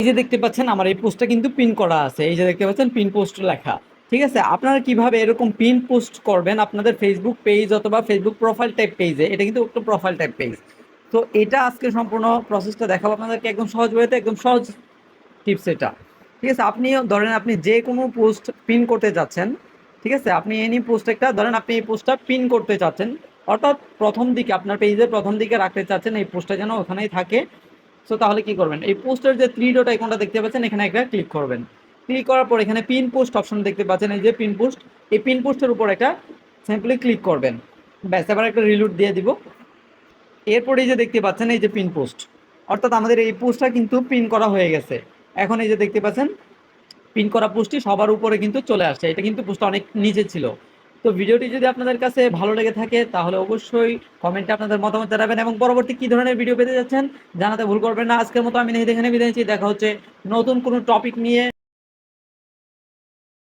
এই যে দেখতে পাচ্ছেন আমার এই পোস্টটা কিন্তু পিন করা আছে, এই যে দেখতে পাচ্ছেন পিন পোস্ট লেখা। ঠিক আছে, আপনারা কিভাবে এরকম পিন পোস্ট করবেন আপনাদের ফেসবুক পেজ অথবা ফেসবুক প্রোফাইল টাইপ পেজে, এটা কিন্তু একটা প্রোফাইল টাইপ পেজ। তো এটা আজকে সম্পূর্ণ প্রসেসটা দেখাবো আপনাদেরকে একদম সহজ ওয়েতে, একদম সহজ টিপস এটা। ঠিক আছে, আপনি ধরেন আপনি যে কোনো পোস্ট পিন করতে যাচ্ছেন। ঠিক আছে, আপনি এনি পোস্ট একটা ধরেন আপনি এই পোস্টটা পিন করতে চাচ্ছেন, অর্থাৎ প্রথম দিকে আপনার পেজের প্রথম দিকে রাখতে চাচ্ছেন, এই পোস্টটা যেন ওখানেই থাকে। সো তাহলে কি করবেন, এই পোস্টের যে থ্রি ডট আইকনটা দেখতে পাচ্ছেন এখানে একটা ক্লিক করবেন। ক্লিক করার পর এখানে পিন পোস্ট অপশন দেখতে পাচ্ছেন, এই যে পিন পোস্ট, এই পিন পোস্টের উপর একটা সিম্পলি ক্লিক করবেন। ব্যাস, এবার একটা রিলোড দিয়ে দিব। এরপরে এই যে দেখতে পাচ্ছেন এই যে পিন পোস্ট, অর্থাৎ আমাদের এই পোস্টটা কিন্তু পিন করা হয়ে গেছে। এখন এই যে দেখতে পাচ্ছেন পিন করা পোস্টটি সবার উপরে কিন্তু চলে আসছে, এটা কিন্তু পোস্টটা অনেক নিচে ছিল। তো ভিডিওটি যদি আপনাদের কাছে ভালো লেগে থাকে তাহলে অবশ্যই কমেন্টে আপনাদের মতামত জানাবেন, এবং পরবর্তী কী ধরনের ভিডিও পেতে যাচ্ছেন জানাতে ভুল করবেন না। আজকের মতো আমি এখানে বিদায় নিচ্ছি, দেখা হচ্ছে নতুন কোনো টপিক নিয়ে।